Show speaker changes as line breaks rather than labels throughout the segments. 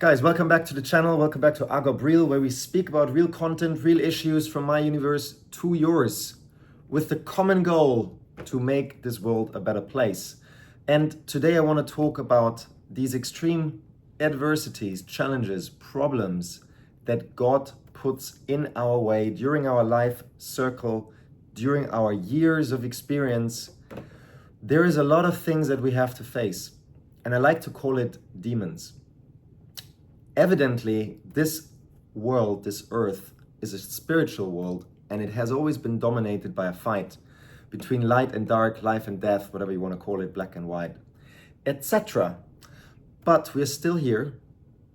Guys, welcome back to the channel. Welcome back to AGOHP Real, where we speak about real content, real issues from my universe to yours, with the common goal to make this world a better place. And today I want to talk about these extreme adversities, challenges, problems that God puts in our way during our life circle, during our years of experience. There is a lot of things that we have to face, and I like to call it demons. Evidently, this world, this earth, is a spiritual world, and it has always been dominated by a fight between light and dark, life and death, whatever you want to call it, black and white, etc. But we're still here,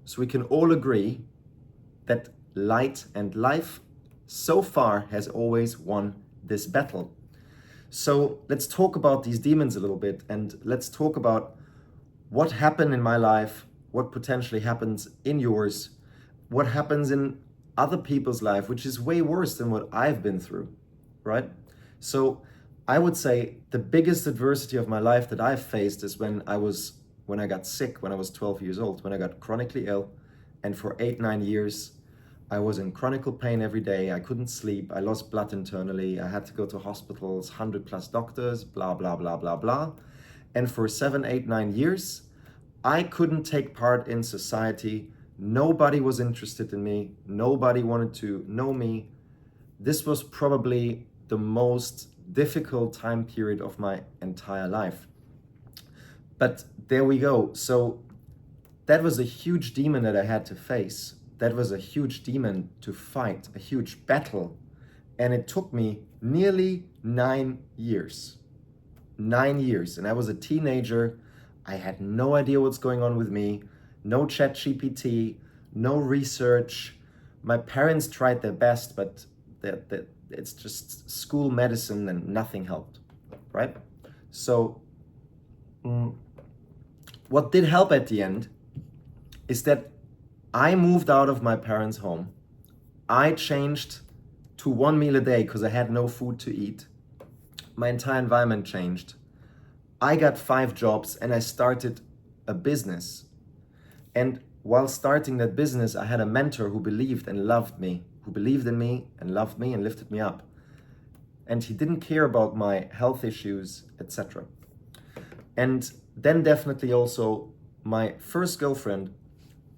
so we can all agree that light and life so far has always won this battle. So let's talk about these demons a little bit, and let's talk about what happened in my life, what potentially happens in yours, what happens in other people's life, which is way worse than what I've been through, right? So I would say the biggest adversity of my life that I've faced is when I got sick, when I was 12 years old, when I got chronically ill, and for 8-9 years, I was in chronic pain every day. I couldn't sleep. I lost blood internally. I had to go to hospitals, 100+ doctors, blah, blah, blah, blah, blah. And for 7-8-9 years, I couldn't take part in society. Nobody was interested in me. Nobody wanted to know me. This was probably the most difficult time period of my entire life. But there we go. So that was a huge demon that I had to face. That was a huge demon to fight, a huge battle. And it took me nearly 9 years. 9 years. And I was a teenager. I had no idea what's going on with me, no ChatGPT, no research. My parents tried their best, but it's just school medicine and nothing helped, right? So what did help at the end is that I moved out of my parents' home. I changed to 1 meal a day because I had no food to eat. My entire environment changed. I got 5 jobs and I started a business. And while starting that business, I had a mentor who believed and loved me, who believed in me and loved me and lifted me up. And he didn't care about my health issues, etc. And then definitely also my first girlfriend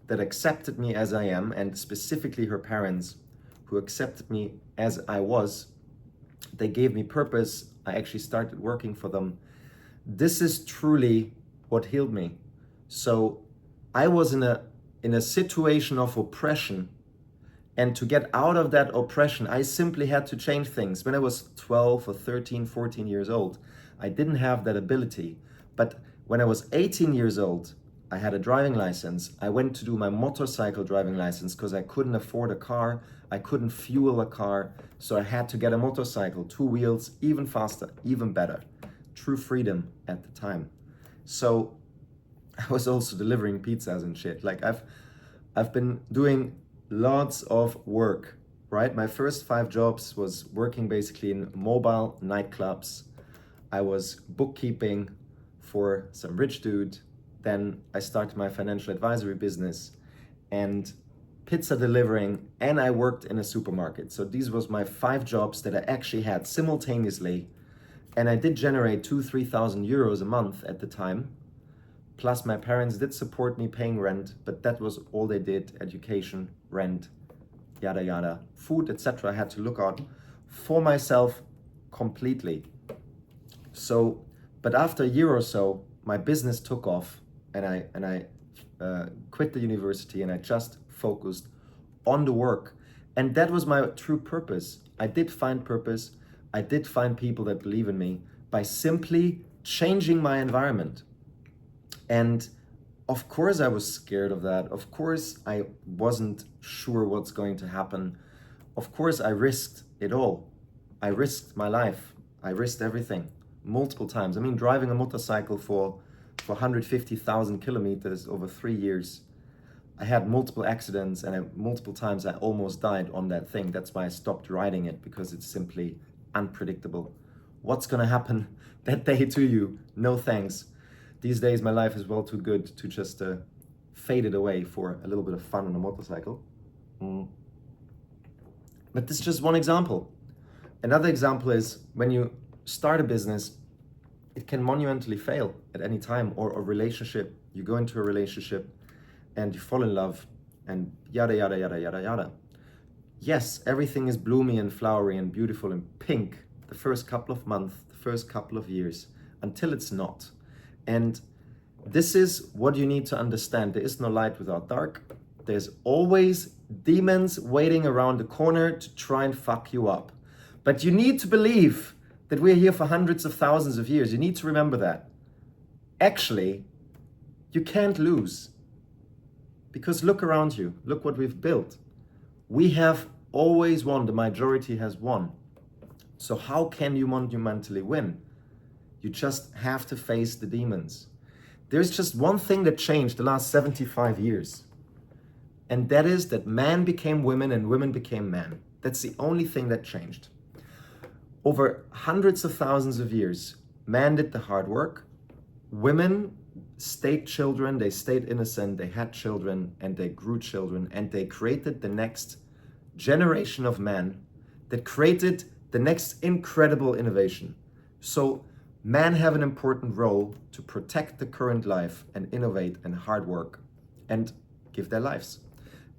that accepted me as I am, and specifically her parents who accepted me as I was. They gave me purpose. I actually started working for them. This is truly what healed me. So I was in a situation of oppression, and to get out of that oppression, I simply had to change things. When I was 12 or 13, 14 years old, I didn't have that ability. But when I was 18 years old, I had a driving license. I went to do my motorcycle driving license because I couldn't afford a car. I couldn't fuel a car. So I had to get a motorcycle, 2 wheels, even faster, even better. True freedom at the time. So I was also delivering pizzas and shit. Like I've been doing lots of work, right? My first 5 jobs was working basically in mobile nightclubs. I was bookkeeping for some rich dude. Then I started my financial advisory business and pizza delivering, and I worked in a supermarket. So these was my 5 jobs that I actually had simultaneously. And I did generate 2,000-3,000 euros a month at the time. Plus my parents did support me paying rent, but that was all they did: education, rent, yada yada, food, etc. I had to look out for myself completely. So, but after a year or so, my business took off, and I quit the university, and I just focused on the work. And that was my true purpose. I did find purpose. I did find people that believe in me by simply changing my environment. And of course I was scared of that. Of course I wasn't sure what's going to happen. Of course I risked it all. I risked my life. I risked everything multiple times. I mean, driving a motorcycle for 150,000 kilometers over 3 years. I had multiple accidents, and multiple times I almost died on that thing. That's why I stopped riding it, because it's simply unpredictable. What's gonna happen that day to you? No thanks. These days my life is well too good to just faded away for a little bit of fun on a motorcycle. But this is just one example. Another example is when you start a business, it can monumentally fail at any time, or a relationship. You go into a relationship and you fall in love and yada, yada, yada, yada, yada. Yes, everything is bloomy and flowery and beautiful and pink the first couple of months, the first couple of years, until it's not. And this is what you need to understand. There is no light without dark. There's always demons waiting around the corner to try and fuck you up. But you need to believe that we're here for hundreds of thousands of years. You need to remember that. Actually, you can't lose. Because look around you. Look what we've built. We have always won. The majority has won. So how can you monumentally win? You just have to face the demons. There's just one thing that changed the last 75 years. And that is that man became women and women became men. That's the only thing that changed. Over hundreds of thousands of years, man did the hard work. Women stayed children, they stayed innocent, they had children, and they grew children, and they created the next generation of men that created the next incredible innovation. So men have an important role to protect the current life and innovate and hard work and give their lives.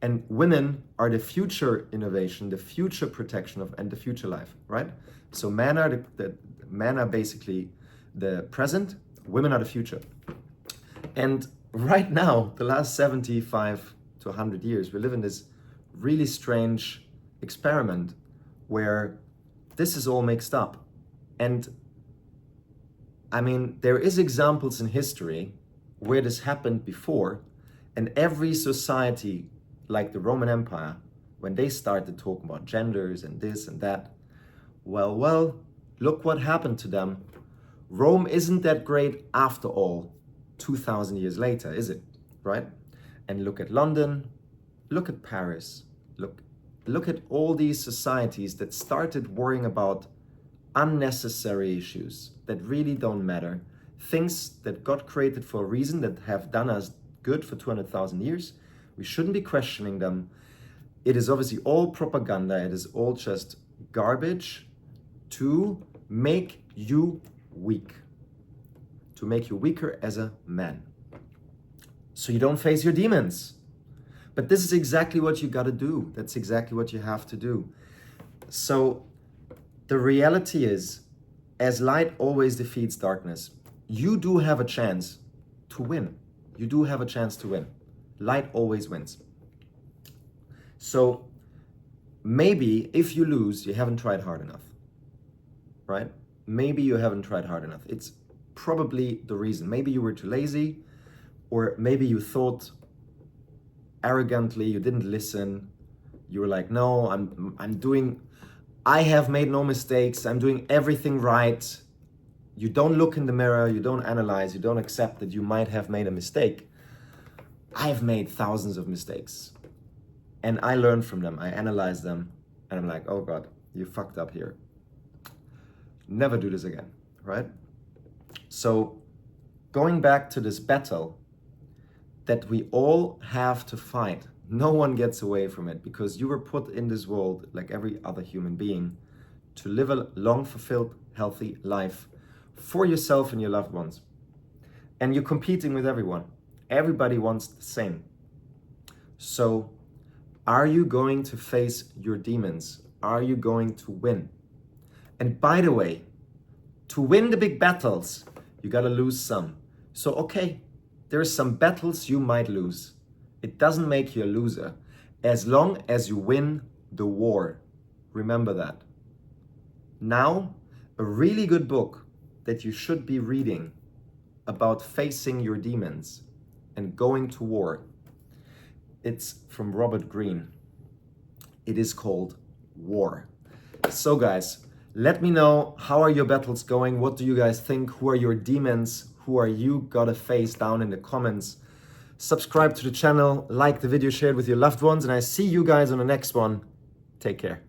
And women are the future innovation, the future protection of, and the future life, right? So men are basically the present, women are the future. And right now, the last 75 to 100 years, we live in this really strange experiment where this is all mixed up. And I mean, there is examples in history where this happened before, and every society, like the Roman Empire, when they started talking about genders and this and that, well, look what happened to them. Rome isn't that great after all, 2,000 years later, is it? Right? And look at London, look at Paris, look at all these societies that started worrying about unnecessary issues that really don't matter, things that got created for a reason, that have done us good for 200,000 years. We shouldn't be questioning them. It is obviously all propaganda. It is all just garbage to make you weak, to make you weaker as a man, so you don't face your demons. But this is exactly what you got to do. That's exactly what you have to do. So the reality is, as light always defeats darkness, you do have a chance to win. You do have a chance to win. Light always wins. So maybe if you lose, you haven't tried hard enough, right? Maybe you haven't tried hard enough. It's probably the reason. Maybe you were too lazy, or maybe you thought arrogantly, you didn't listen. You were like, no, I have made no mistakes. I'm doing everything right. You don't look in the mirror. You don't analyze. You don't accept that you might have made a mistake. I've made thousands of mistakes, and I learn from them. I analyze them, and I'm like, oh God, you fucked up here. Never do this again, right? So going back to this battle that we all have to fight, no one gets away from it, because you were put in this world, like every other human being, to live a long, fulfilled, healthy life for yourself and your loved ones. And you're competing with everyone. Everybody wants the same. So are you going to face your demons? Are you going to win? And by the way, to win the big battles, you gotta lose some. So okay, there are some battles you might lose. It doesn't make you a loser, as long as you win the war. Remember that. Now, a really good book that you should be reading about facing your demons and going to war. It's from Robert Greene. It is called War. So guys, let me know, how are your battles going? What do you guys think? Who are your demons? Who are you gotta face down in the comments? Subscribe to the channel, like the video, share it with your loved ones, and I see you guys on the next one. Take care.